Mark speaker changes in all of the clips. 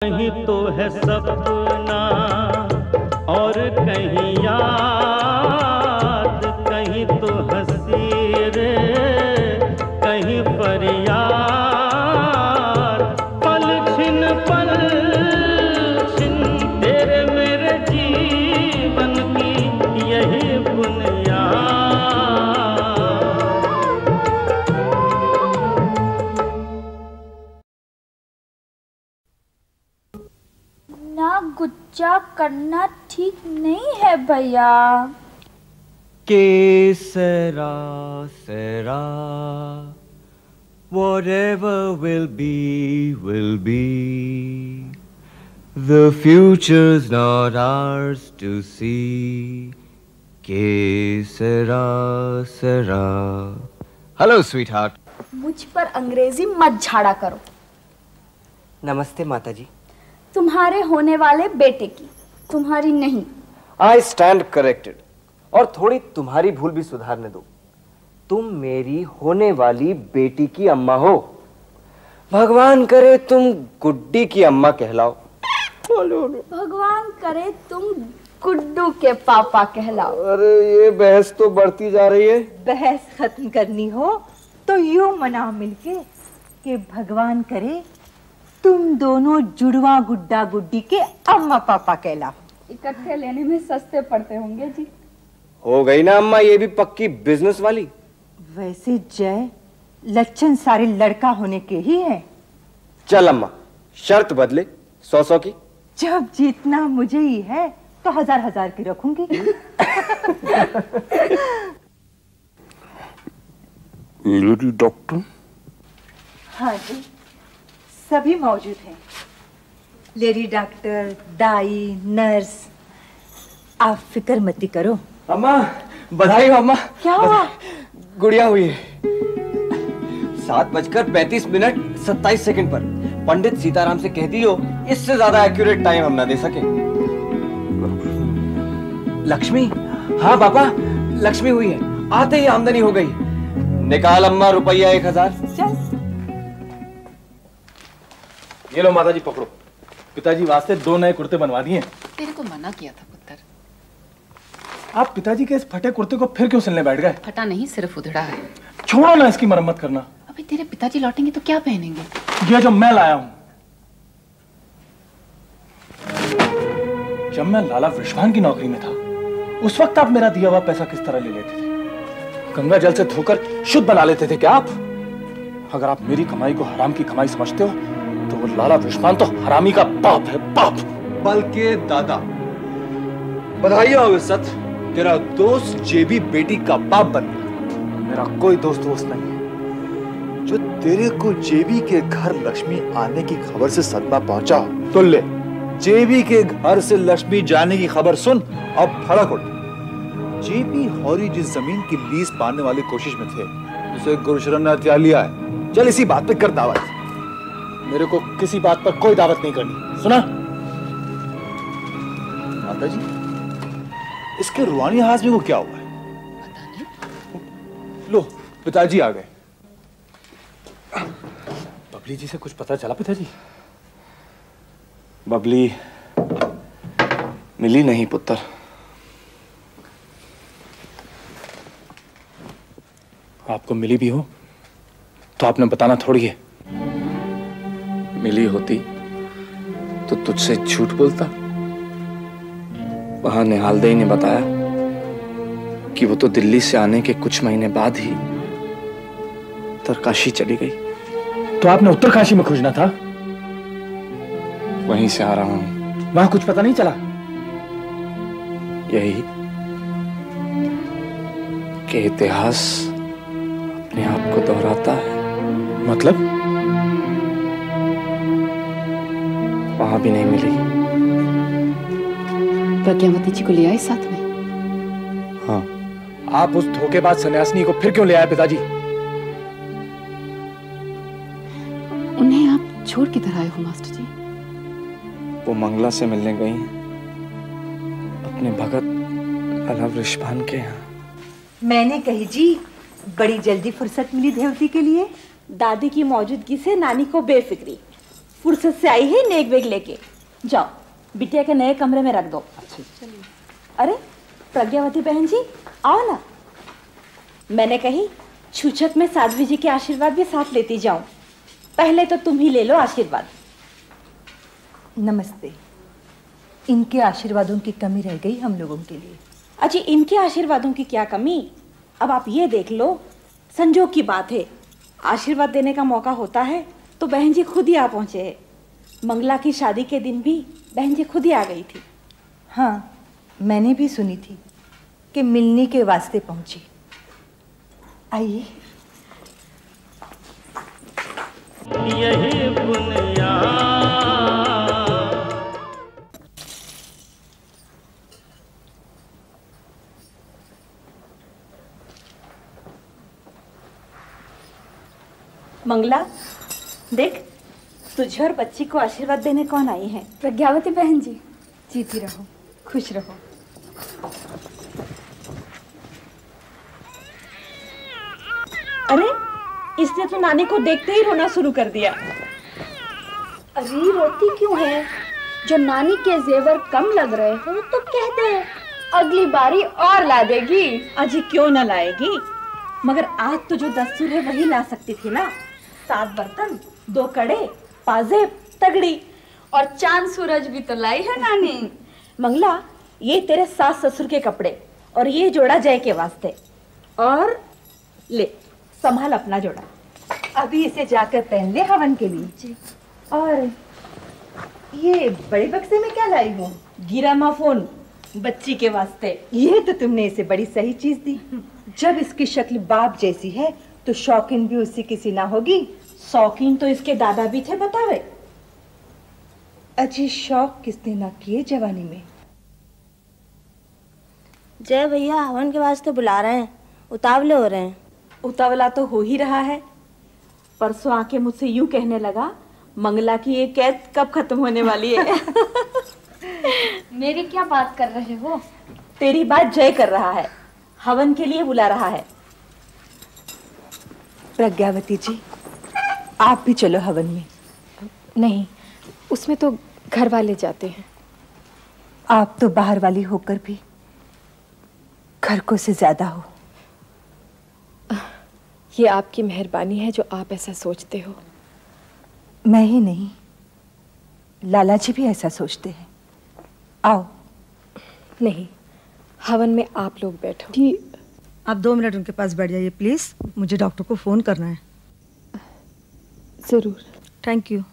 Speaker 1: कहीं तो है सपना और कहीं याद, कहीं तो हंसी रे कहीं फरियाद। पल छिन तेरे मेरे जीवन की यही बुनियाद।
Speaker 2: ना गुच्चा करना ठीक नहीं है भैया।
Speaker 3: केसरा सरा, whatever will be, will be. The future's not ours to see. केसरा सरा. Hello, sweetheart.
Speaker 2: मुझ पर अंग्रेजी मत झाड़ा करो।
Speaker 3: नमस्ते माताजी।
Speaker 2: तुम्हारे होने वाले बेटे की, तुम्हारी नहीं।
Speaker 3: I stand corrected. और थोड़ी तुम्हारी भूल भी सुधारने दो। तुम मेरी होने वाली बेटी की अम्मा हो। भगवान करे तुम गुड्डी की अम्मा कहलाओ।
Speaker 2: भगवान करे तुम गुड्डू के पापा कहलाओ।
Speaker 3: अरे ये बहस तो बढ़ती जा रही है।
Speaker 4: बहस खत्म करनी हो तो यूं मनाओ मिलके कि भगवान करे तुम दोनों जुड़वा गुड्डा गुड्डी के अम्मा पापा कहलाओ।
Speaker 2: इकट्ठे लेने में सस्ते पड़ते होंगे जी।
Speaker 3: हो गई ना अम्मा ये भी पक्की बिजनेस वाली।
Speaker 4: वैसे जय लक्षण सारे लड़का होने के ही हैं।
Speaker 3: चल अम्मा शर्त बदले 100 की।
Speaker 4: जब जीतना मुझे ही है तो 1000 की रखूंगी।
Speaker 5: Lady doctor?
Speaker 4: हाँ जी सभी मौजूद हैं। लेडी डॉक्टर, दाई, नर्स। आप फिक्र मत करो।
Speaker 3: अम्मा बधाई हो अम्मा।
Speaker 4: क्या हुआ?
Speaker 3: गुड़िया हुई है। 7:35 पर। पंडित सीताराम से कह दियो इससे ज्यादा एक्यूरेट टाइम हम ना दे सके। लक्ष्मी? हाँ पापा लक्ष्मी हुई है। आते ही आमदनी हो गई। निकाल अम्मा रुपया 1000।
Speaker 4: चल
Speaker 6: ये लो माताजी पकड़ो। पिताजी वास्ते 2 नए कुर्ते बनवा दिए।
Speaker 7: तेरे को मना किया था पुत्र।
Speaker 6: आप पिताजी के इस फटे कुर्ते को फिर क्यों सिलने बैठ गए?
Speaker 7: फटा नहीं सिर्फ उधड़ा है।
Speaker 6: छोड़ो ना इसकी मरम्मत करना।
Speaker 7: अभी तेरे पिताजी लौटेंगे तो क्या पहनेंगे?
Speaker 6: ये जो मैं लाया हूं। जब मैं लाला विश्वान की नौकरी में था उस वक्त आप मेरा दिया हुआ पैसा किस तरह ले लेते थे? गंगा जल से धोकर शुद्ध बना लेते थे क्या आप? अगर आप मेरी कमाई को हराम की कमाई समझते हो तो वो लाला विश्वान तो हरामी का बाप है, बाप।
Speaker 5: बल्कि दादा। बधाई हो इज्जत, तेरा दोस्त जेबी बेटी का बाप बन गया।
Speaker 6: मेरा कोई दोस्त नहीं है।
Speaker 5: जो तेरे को जेबी के घर लक्ष्मी आने की खबर से सदमा पहुंचा तो ले, जेबी के घर से लक्ष्मी जाने की खबर सुन अब फड़क उठ। जेबी हौरी जिस जमीन की लीज पाने वाली कोशिश में थे उसे गुरुशरण ने हथिया लिया है। चल इसी बात पे कर दावत।
Speaker 6: मेरे को किसी बात पर कोई दावत नहीं करनी, सुना?
Speaker 5: माता जी इसके रूहानी हाजमे को क्या हुआ है?
Speaker 7: पता नहीं।
Speaker 6: लो पिताजी आ गए। बबली जी से कुछ पता चला पिताजी?
Speaker 3: बबली मिली नहीं पुत्र।
Speaker 6: आपको मिली भी हो तो आपने बताना थोड़ी है।
Speaker 8: मिली होती तो तुझसे झूठ बोलता। वहां निहालदेई ने बताया कि वो तो दिल्ली से आने के कुछ महीने बाद ही उत्तरकाशी चली गई।
Speaker 6: तो आपने उत्तरकाशी में खोजना था?
Speaker 8: वहीं से आ रहा हूं।
Speaker 6: वहां कुछ पता नहीं चला?
Speaker 8: यही कि इतिहास अपने आप को दोहराता है।
Speaker 6: मतलब?
Speaker 8: वहां भी नहीं मिली।
Speaker 7: प्रज्ञावती जी को ले आए साथ में?
Speaker 8: हाँ।
Speaker 6: आप उस धोखेबाज सन्यासिनी को फिर क्यों ले आए पिताजी?
Speaker 7: उन्हें आप छोड़ किधर आए हो मास्टर जी?
Speaker 8: वो मंगला से मिलने गई अपने भगत लाला विश्वान के यहाँ।
Speaker 4: मैंने कही जी बड़ी जल्दी फुर्सत मिली देवती के लिए।
Speaker 2: दादी की मौजूदगी से नानी को बेफिक्री।
Speaker 9: फुर्सत से आई है नेक वेग लेके। जाओ बिटिया के नए कमरे में रख दो। अरे प्रज्ञावती बहन जी आओ ना। मैंने कही छूछक में साध्वी जी के आशीर्वाद भी साथ लेती जाऊं। पहले तो तुम ही ले लो आशीर्वाद।
Speaker 4: नमस्ते। इनके आशीर्वादों की कमी रह गई हम लोगों के लिए।
Speaker 9: अजी इनके आशीर्वादों की क्या कमी, अब आप ये देख लो, संजोग की बात है, आशीर्वाद देने का मौका होता है तो बहन जी खुद ही आ पहुंचे हैं। मंगला की शादी के दिन भी बहन जी खुद ही आ गई थी।
Speaker 4: हाँ, मैंने भी सुनी थी कि मिलने के वास्ते पहुंची। आइए।
Speaker 1: यही बुनियाद
Speaker 9: मंगला देख, तुझे और बच्ची को आशीर्वाद देने कौन आई है?
Speaker 2: प्रज्ञावती बहन जी।
Speaker 4: जीती रहो, खुश रहो।
Speaker 9: अरे इसने तो नानी को देखते ही रोना शुरू कर दिया।
Speaker 2: अरे रोती क्यों है? जो नानी के जेवर कम लग रहे हो तो कह दे, अगली बारी और ला देगी।
Speaker 9: अजी क्यों ना लाएगी, मगर आज तो जो दस्तूर है वही ला सकती थी ना। 7 बर्तन, 2 कड़े, पाजेब, तगड़ी
Speaker 2: और चांद सूरज भी तो लाई है नानी।
Speaker 9: मंगला ये तेरे सास ससुर के कपड़े और ये जोड़ा जय के वास्ते, और ले संभाल अपना जोड़ा।
Speaker 4: अभी इसे जाकर पहन ले हवन के लिए। और ये बड़े बक्से में क्या लाई हो?
Speaker 9: गिरामाफोन बच्ची के वास्ते।
Speaker 4: ये तो तुमने इसे बड़ी सही चीज दी। जब इसकी शक्ल बाप जैसी है तो शौकीन भी उसी की सी ना होगी।
Speaker 9: शौकीन तो इसके दादा भी थे, बतावे।
Speaker 4: अजी शौक किसने ना किए जवानी में।
Speaker 10: जय भैया हवन के वास्ते बुला रहे हैं, उतावले हो रहे हैं।
Speaker 9: उतावला तो हो ही रहा है। परसों आके मुझसे यूं कहने लगा, मंगला की ये कैद कब खत्म होने वाली है।
Speaker 2: मेरी क्या बात कर रहे हो?
Speaker 9: तेरी बात जय कर रहा है, हवन के लिए बुला रहा है।
Speaker 4: प्रज्ञावती जी, आप भी चलो हवन में।
Speaker 7: नहीं, उसमें तो घर वाले जाते हैं।
Speaker 4: आप तो बाहर वाली होकर भी घर को से ज्यादा हो।
Speaker 7: ये आपकी मेहरबानी है जो आप ऐसा सोचते हो।
Speaker 4: मैं ही नहीं, लाला जी भी ऐसा सोचते हैं। आओ।
Speaker 7: नहीं, हवन में आप लोग बैठो। जी
Speaker 11: आप 2 मिनट उनके पास बैठ जाइए प्लीज, मुझे डॉक्टर को फोन करना है।
Speaker 7: जरूर।
Speaker 11: Thank you.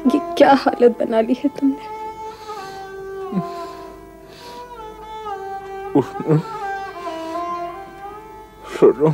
Speaker 7: ये क्या हालत बना ली है तुमने?
Speaker 8: उठना छोड़ो।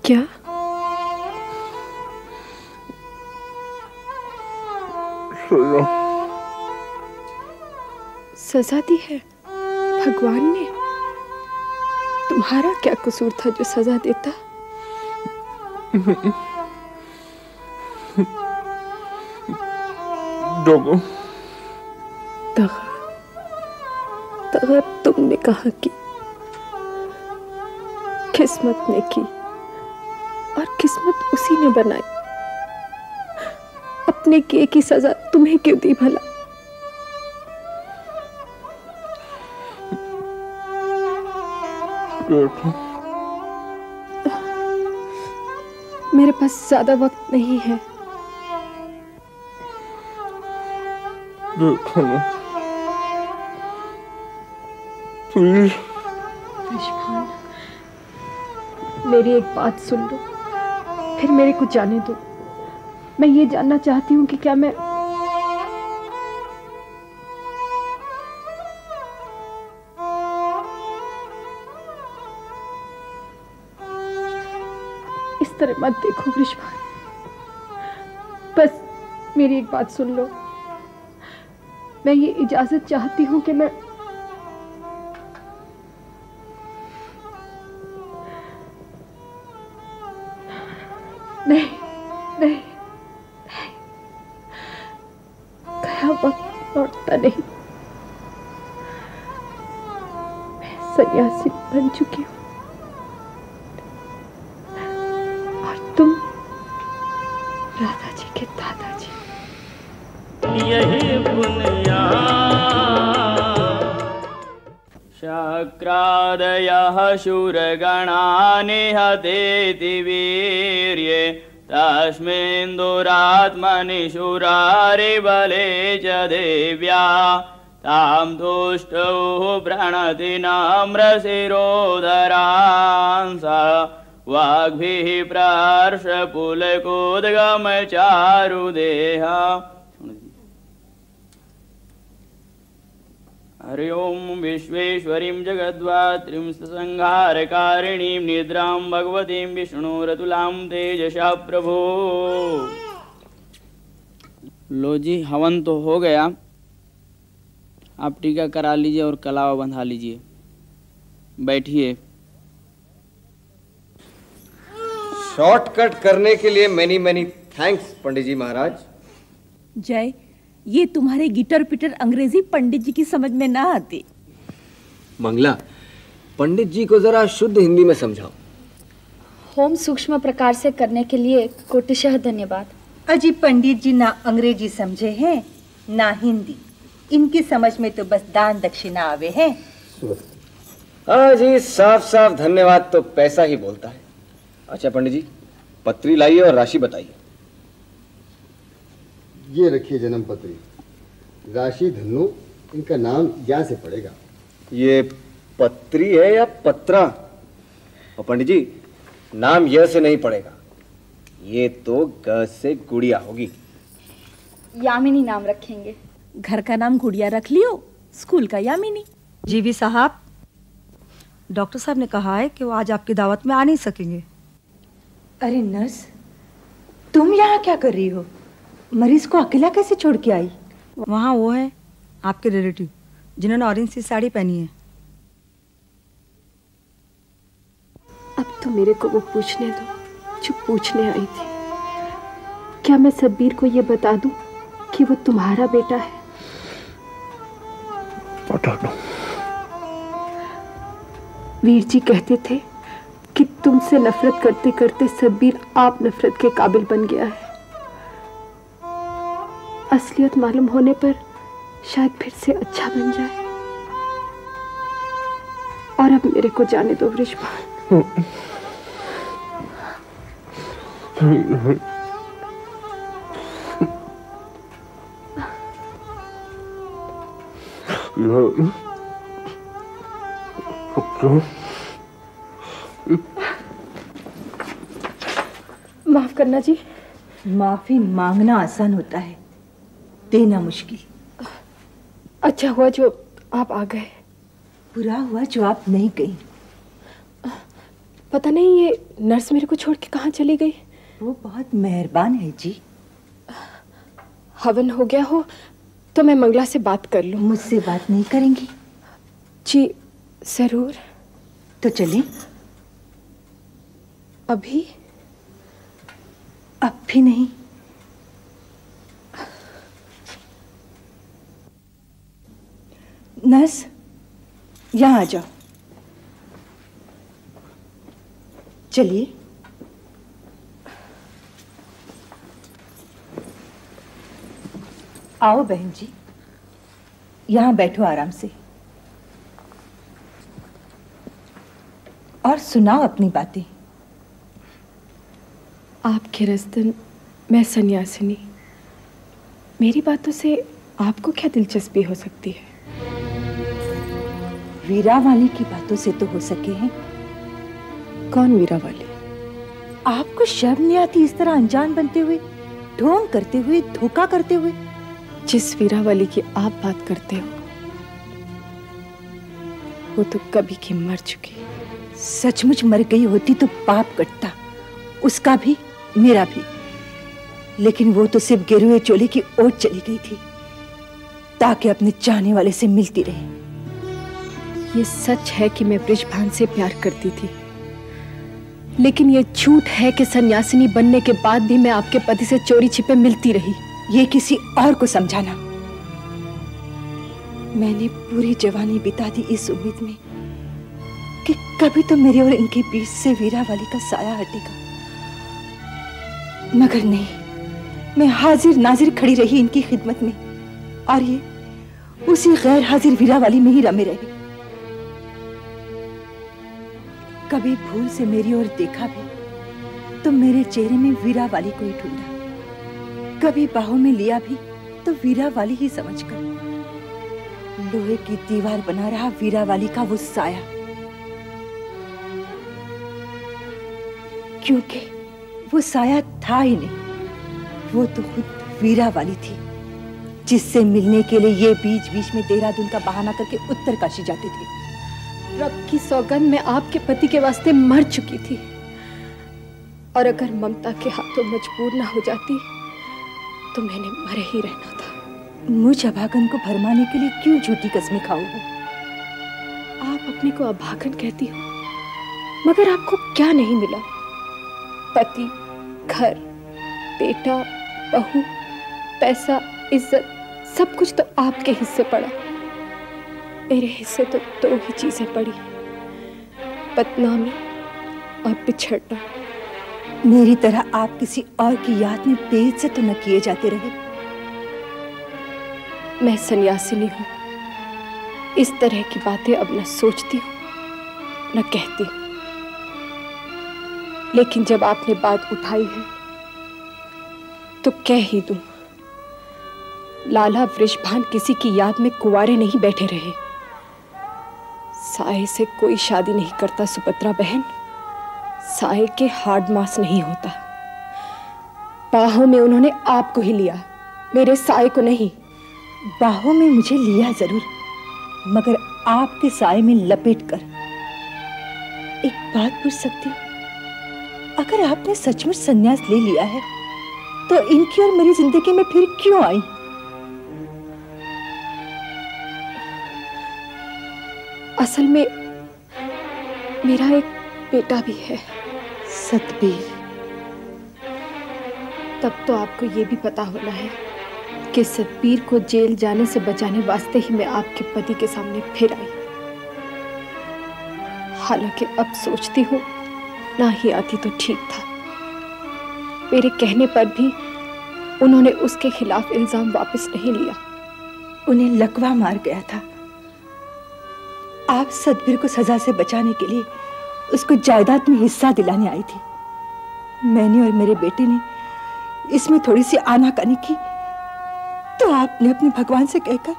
Speaker 7: क्या?
Speaker 8: छोड़ो।
Speaker 7: सजा दी है भगवान ने? तुम्हारा क्या कसूर था जो सजा देता?
Speaker 8: दगा
Speaker 7: तुमने कहा कि किस्मत ने की और किस्मत उसी ने बनाई। अपने किए की सजा तुम्हें क्यों दी भला? मेरे पास ज्यादा वक्त नहीं है। रिशभान, मेरी एक बात सुन लो, फिर मेरे को जाने दो। मैं ये जानना चाहती हूँ कि क्या मैं इस तरह मत देखो ग्रीष्मा, बस मेरी एक बात सुन लो। मैं ये इजाजत चाहती हूँ कि मैं नहीं नहीं गया वक्त लौटता नहीं। मैं सन्यासी बन चुकी हूँ और तुम राधा जी के दादाजी।
Speaker 1: यही पुण्या शक्रादयः शूरगणा निहतेति वीर्ये तस्मिन् दुरात्मनि शूरारिबले च देव्या तां तुष्टौ प्रणति नम्रशिरोधरांस वाग्भिः प्रहर्ष पुलकोद्गम चारुदेहा। हरि ओं विश्वेश्वरीं जगद्धात्रीं संहारकारिणीं निद्रां भगवतीं विष्णुरतुलां तेजसा प्रभो। लो जी, हवन तो हो गया, आप टीका करा लीजिए और कलावा बंधा लीजिए। बैठिए।
Speaker 3: शॉर्टकट करने के लिए मैनी मैनी थैंक्स पंडित जी महाराज।
Speaker 9: जय, ये तुम्हारे गिटर पिटर अंग्रेजी पंडित जी की समझ में ना आती।
Speaker 3: मंगला, पंडित जी को जरा शुद्ध हिंदी में समझाओ।
Speaker 2: होम सूक्ष्म प्रकार से करने के लिए कोटिशः धन्यवाद।
Speaker 4: अजी पंडित जी ना अंग्रेजी समझे हैं ना हिंदी, इनकी समझ में तो बस दान दक्षिणा आवे हैं।
Speaker 3: हाँ जी, साफ साफ धन्यवाद तो पैसा ही बोलता है। अच्छा पंडित जी, पत्री लाइए और राशि बताइए।
Speaker 12: ये रखिए जन्म पत्री, राशि धन्नु, इनका नाम या से पड़ेगा।
Speaker 3: ये पत्री है या पत्रा? और पंडित जी, नाम य से नहीं पड़ेगा, ये तो ग से गुड़िया होगी।
Speaker 2: यामिनी नाम रखेंगे।
Speaker 9: घर का नाम गुड़िया रख लियो, स्कूल का यामिनी।
Speaker 11: जीवी साहब, डॉक्टर साहब ने कहा है कि वो आज आपकी दावत में आ नहीं सकेंगे।
Speaker 4: अरे नर्स, तुम यहाँ क्या कर रही हो? मरीज को अकेला कैसे छोड़ के आई?
Speaker 11: वहाँ वो है आपके रिलेटिव जिन्होंने ऑरेंज सी साड़ी पहनी है।
Speaker 7: अब तो मेरे को वो पूछने दो जो पूछने आई थी। क्या मैं सब्बीर को ये बता दूं कि वो तुम्हारा बेटा है?
Speaker 6: बता दो।
Speaker 7: वीर जी कहते थे कि तुमसे नफरत करते करते सब्बीर आप नफरत के काबिल बन गया है। असलियत मालूम होने पर शायद फिर से अच्छा बन जाए। और अब मेरे को जाने दो ग्रीष्मा। माफ करना जी।
Speaker 4: माफी मांगना आसान होता है, देना मुश्किल।
Speaker 7: अच्छा हुआ जो आप आ गए।
Speaker 4: बुरा हुआ जो आप नहीं गई।
Speaker 7: पता नहीं ये नर्स मेरे को छोड़ के कहाँ चली गई।
Speaker 4: वो बहुत मेहरबान है जी।
Speaker 7: हवन हो गया हो तो मैं मंगला से बात कर लूं।
Speaker 4: मुझसे बात नहीं करेंगी?
Speaker 7: जी जरूर।
Speaker 4: तो चलें?
Speaker 7: अभी?
Speaker 4: अब भी नहीं। नर्स, यहाँ आ जाओ। चलिए। आओ बहन जी, यहाँ बैठो आराम से और सुनाओ अपनी बातें।
Speaker 7: आपके रस्तन, मैं सन्यासिनी। मेरी बातों से आपको क्या दिलचस्पी हो सकती है?
Speaker 4: वीरा वाली की बातों से तो हो सके हैं।
Speaker 7: कौन वीरा वाली?
Speaker 4: आपको शर्म नहीं आती इस तरह अनजान बनते हुए? ढोंग करते हुए, धोखा करते हुए।
Speaker 7: जिस वीरावली की आप बात करते हो वो तो कभी की मर चुकी।
Speaker 4: सचमुच मर गई होती तो पाप कटता, उसका भी मेरा भी। लेकिन वो तो सिर्फ गेरुए चोले की ओर चली गई थी ताकि अपने चाहने वाले से मिलती रहे।
Speaker 7: ये सच है कि मैं बृषभान से प्यार करती थी, लेकिन ये झूठ है कि सन्यासिनी बनने के बाद भी मैं आपके पति से चोरी छिपे मिलती रही।
Speaker 4: ये किसी और को समझाना। मैंने पूरी जवानी बिता दी इस उम्मीद में कि कभी तो मेरे और इनके बीच से वीरावली का साया हटेगा, मगर नहीं। मैं हाजिर नाजिर खड़ी रही इनकी खिदमत में, और ये उसी गैर हाजिर वीरावली में ही रमे रहे। कभी भूल से मेरी ओर देखा भी तो मेरे चेहरे में वीरावली को ही ढूंढा, कभी बाहों में लिया भी तो वीरावली ही समझकर। लोहे की दीवार बना रहा वीरावली का वो साया, क्योंकि वो साया था ही नहीं, वो तो खुद वीरावली थी, जिससे मिलने के लिए ये बीच बीच में देहरादून का बहाना करके उत्तरकाशी जाते थे।
Speaker 7: रब की सौगंध मैं आपके पति के वास्ते मर चुकी थी, और अगर ममता के हाथों मजबूर ना हो जाती तो मैंने मरे ही रहना था।
Speaker 4: मुझ अभागन को भरमाने के लिए क्यों झूठी कसमें खाओ हो?
Speaker 7: आप अपने को अभागन कहती हो, मगर आपको क्या नहीं मिला? पति, घर, बेटा, बहू, पैसा, इज्जत, सब कुछ तो आपके हिस्से पड़ा। मेरे हिस्से तो दो ही चीजें पड़ी, बदनामी और बिछड़ना।
Speaker 4: मेरी तरह आप किसी और की याद में बेइज्जत तो न किए जाते रहे।
Speaker 7: मैं सन्यासिनी हूँ, इस तरह की बातें अब न सोचती हूँ न कहती हूँ, लेकिन जब आपने बात उठाई है तो कह ही दूं। लाला वृषभान किसी की याद में कुंवारे नहीं बैठे रहे। साये से कोई शादी नहीं करता सुभद्रा बहन, साये के हार्ड मास नहीं होता। बाहों में उन्होंने आपको ही लिया, मेरे साये को नहीं।
Speaker 4: बाहों में मुझे लिया जरूर, मगर आपके साये में लपेट कर। एक बात पूछ सकती हूँ? अगर आपने सचमुच संन्यास ले लिया है तो इनकी और मेरी जिंदगी में फिर क्यों आई?
Speaker 7: असल में मेरा एक बेटा भी है,
Speaker 4: सतबीर।
Speaker 7: तब तो आपको ये भी पता होना है कि सतबीर को जेल जाने से बचाने वास्ते ही मैं आपके पति के सामने फिर आई। हालांकि अब सोचती हूँ ना ही आती तो ठीक था। मेरे कहने पर भी उन्होंने उसके खिलाफ इल्जाम वापस नहीं लिया।
Speaker 4: उन्हें लकवा मार गया था। आप सतबीर को सजा से बचाने के लिए उसको जायदाद में हिस्सा दिलाने आई थी। मैंने और मेरे बेटे ने इसमें थोड़ी सी आनाकानी की तो आपने अपने भगवान से कहकर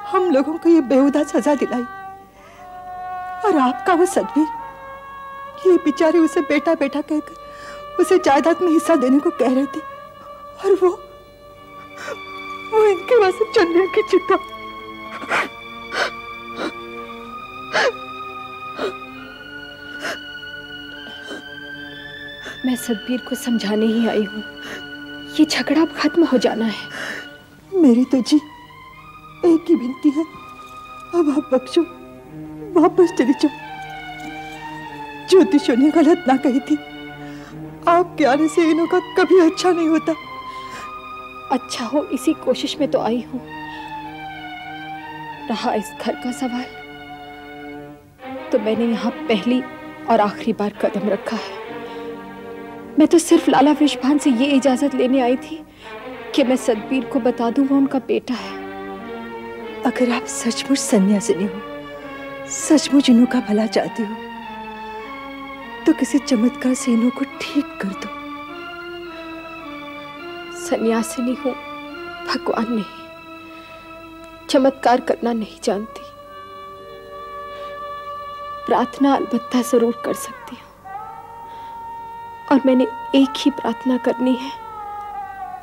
Speaker 4: हम लोगों को ये बेहुदा सजा दिलाई। और आपका वो सतबीर, ये बेचारे उसे बेटा बेटा कहकर उसे जायदाद में हिस्सा देने को कह रहे थे, और वो इनके वास्ते चलने की चिंता।
Speaker 7: मैं सतबीर को समझाने ही आई हूँ, ये झगड़ा अब खत्म हो जाना है।
Speaker 4: मेरी तो जी एक ही विनती है, अब आप बख्शो, वापस चली जाओ। ज्योतिषों ने गलत ना कही थी, आपके आने से इनों का कभी अच्छा नहीं होता।
Speaker 7: अच्छा हो इसी कोशिश में तो आई हूँ। रहा इस घर का सवाल, तो मैंने यहाँ पहली और आखिरी बार कदम रखा है। मैं तो सिर्फ लाला वृषभान से ये इजाजत लेने आई थी कि मैं सतबीर को बता दूं वो उनका बेटा है।
Speaker 4: अगर आप सचमुच सन्यासिनी हो, सचमुच इनों का भला चाहती हो, तो किसी चमत्कार से इनों को ठीक कर दो।
Speaker 7: सन्यासिनी हूं, भगवान नहीं, चमत्कार करना नहीं जानती। प्रार्थना अलबत्ता जरूर कर सकती हूँ, और मैंने एक ही प्रार्थना करनी है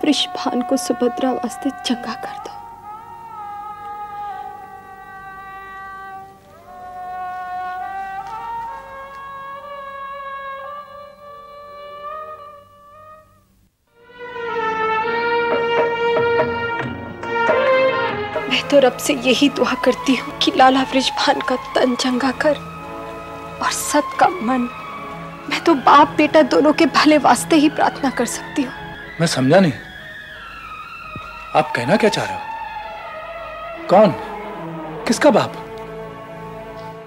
Speaker 7: वृषभान को सुभद्रा वास्ते चंगा कर दो। मैं तो रब से यही दुआ करती हूँ कि लाला वृषभान का तन चंगा कर और सत का मन। मैं तो बाप बेटा दोनों के भले वास्ते ही प्रार्थना कर सकती हूँ।
Speaker 6: मैं समझा नहीं, आप कहना क्या चाह रहे हो? कौन? किसका बाप?